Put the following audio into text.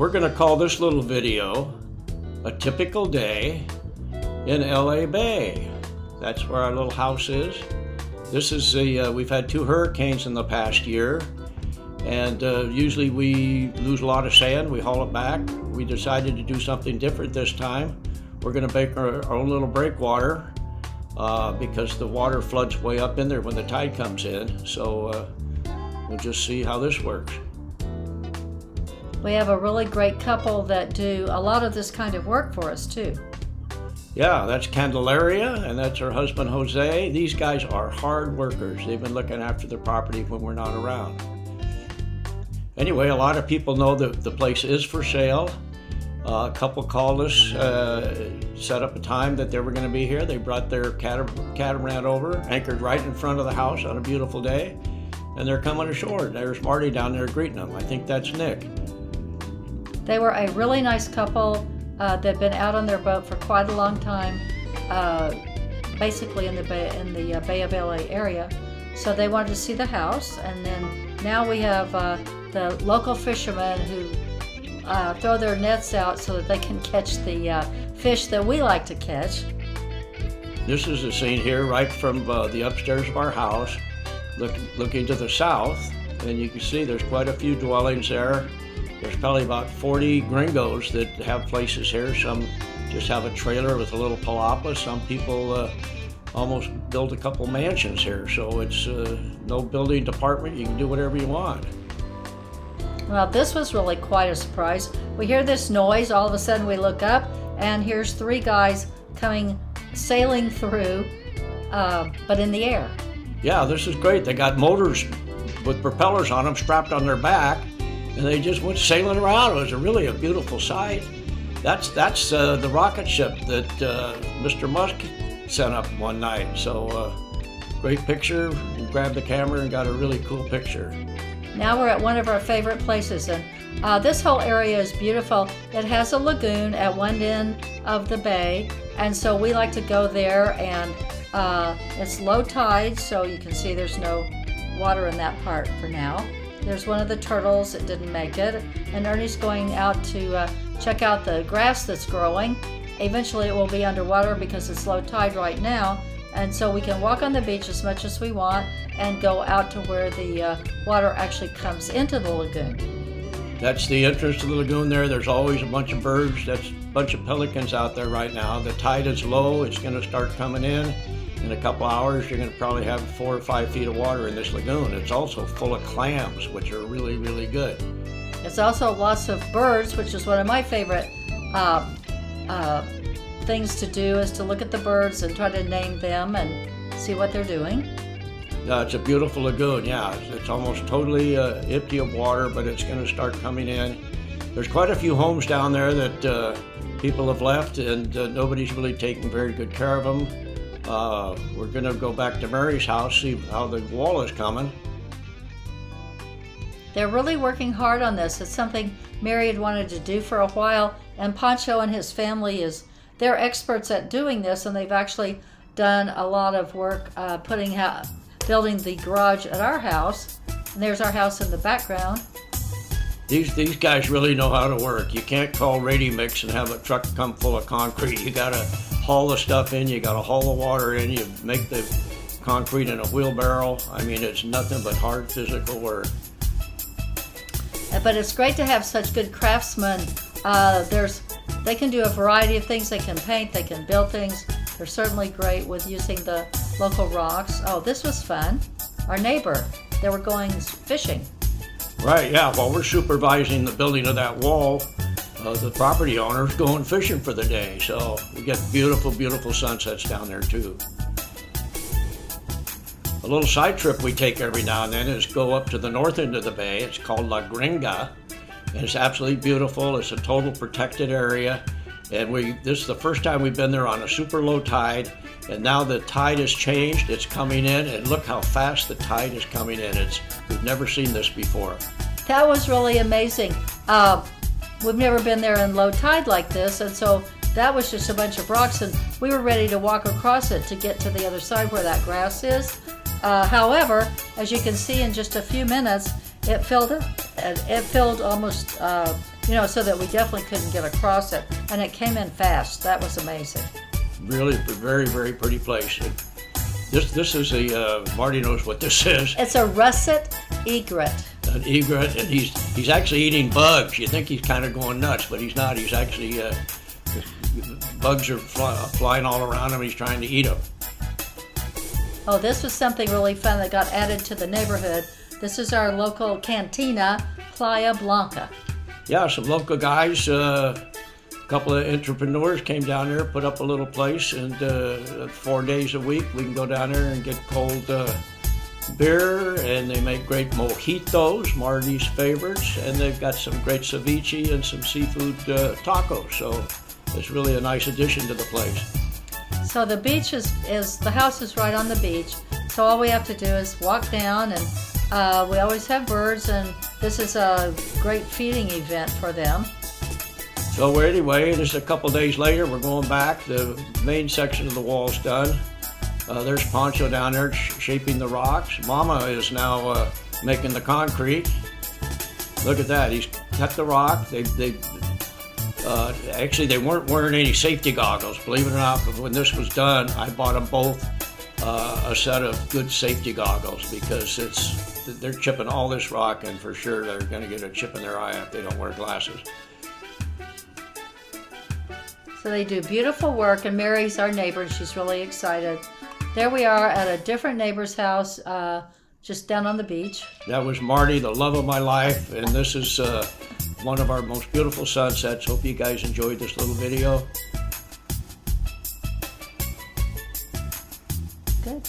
We're going to call this little video a typical day in LA Bay. That's where our little house is. This is we've had 2 hurricanes in the past year, and usually we lose a lot of sand, we haul it back. We decided to do something different this time. We're going to make our own little breakwater because the water floods way up in there when the tide comes in. So we'll just see how this works. We have a really great couple that do a lot of this kind of work for us too. Yeah, that's Candelaria, and that's her husband Jose. These guys are hard workers. They've been looking after the property when we're not around. Anyway, a lot of people know that the place is for sale. A couple called us, set up a time that they were going to be here. They brought their catamaran over, anchored right in front of the house on a beautiful day, and they're coming ashore. There's Marty down there greeting them. I think that's Nick. They were a really nice couple. They've been out on their boat for quite a long time, basically in the Bay of LA area. So they wanted to see the house, and then now we have the local fishermen who throw their nets out so that they can catch the fish that we like to catch. This is the scene here right from the upstairs of our house, looking to the south, and you can see there's quite a few dwellings there. There's probably about 40 gringos that have places here. Some just have a trailer with a little palapa. Some people almost build a couple mansions here. So it's no building department. You can do whatever you want. Well, this was really quite a surprise. We hear this noise. All of a sudden we look up, and here's 3 guys sailing through, but in the air. Yeah, this is great. They got motors with propellers on them strapped on their back, and they just went sailing around. It was really a beautiful sight. That's the rocket ship that Mr. Musk sent up one night. So great picture. We grabbed the camera and got a really cool picture. Now we're at one of our favorite places, and this whole area is beautiful. It has a lagoon at one end of the bay, and so we like to go there, and it's low tide, so you can see there's no water in that part for now. There's one of the turtles that didn't make it, and Ernie's going out to check out the grass that's growing. Eventually it will be underwater because it's low tide right now, and so we can walk on the beach as much as we want and go out to where the water actually comes into the lagoon. That's the entrance to the lagoon there. There's always a bunch of birds. That's a bunch of pelicans out there right now. The tide is low. It's going to start coming in. In a couple hours, you're going to probably have 4 or 5 feet of water in this lagoon. It's also full of clams, which are really, really good. It's also lots of birds, which is one of my favorite things to do, is to look at the birds and try to name them and see what they're doing. It's a beautiful lagoon, yeah. It's almost totally empty of water, but it's going to start coming in. There's quite a few homes down there that people have left, and nobody's really taking very good care of them. We're going to go back to Mary's house, see how the wall is coming. They're really working hard on this. It's something Mary had wanted to do for a while, and Pancho and his family they're experts at doing this, and they've actually done a lot of work building the garage at our house. And there's our house in the background. These guys really know how to work. You can't call ready mix and have a truck come full of concrete. You gotta haul the stuff in, you gotta haul the water in, you make the concrete in a wheelbarrow. I mean, it's nothing but hard physical work. But it's great to have such good craftsmen. They can do a variety of things. They can paint, they can build things. They're certainly great with using the local rocks. Oh, this was fun. Our neighbor, they were going fishing. Right, yeah, while we're supervising the building of that wall, the property owner's going fishing for the day. So we get beautiful, beautiful sunsets down there too. A little side trip we take every now and then is go up to the north end of the bay. It's called La Gringa, and it's absolutely beautiful. It's a total protected area, and this is the first time we've been there on a super low tide, and now the tide has changed. It's coming in, and look how fast the tide is coming in. We've never seen this before. That was really amazing. We've never been there in low tide like this, and so that was just a bunch of rocks, and we were ready to walk across it to get to the other side where that grass is. However, as you can see in just a few minutes, it filled almost, so that we definitely couldn't get across it. And it came in fast. That was amazing. Really, very, very pretty place. This is Marty knows what this is. It's a russet egret. An egret, and he's actually eating bugs. You think he's kind of going nuts, but he's not. He's actually, bugs are flying all around him. He's trying to eat them. Oh, this was something really fun that got added to the neighborhood. This is our local cantina, Playa Blanca. Yeah, some local guys, a couple of entrepreneurs came down there, put up a little place, and 4 days a week we can go down there and get cold beer, and they make great mojitos, Marty's favorites, and they've got some great ceviche and some seafood tacos, so it's really a nice addition to the place. So the beach is the house is right on the beach, so all we have to do is walk down, and we always have birds, and this is a great feeding event for them. So anyway, just a couple days later, we're going back. The main section of the wall's done. There's Pancho down there shaping the rocks. Mama is now making the concrete. Look at that. He's cut the rock. Actually, they weren't wearing any safety goggles, believe it or not. But when this was done, I bought them both a set of good safety goggles, because they're chipping all this rock, and for sure they're going to get a chip in their eye if they don't wear glasses. So they do beautiful work, and Mary's our neighbor, and she's really excited. There we are at a different neighbor's house, just down on the beach. That was Marty, the love of my life, and this is one of our most beautiful sunsets. Hope you guys enjoyed this little video. Good.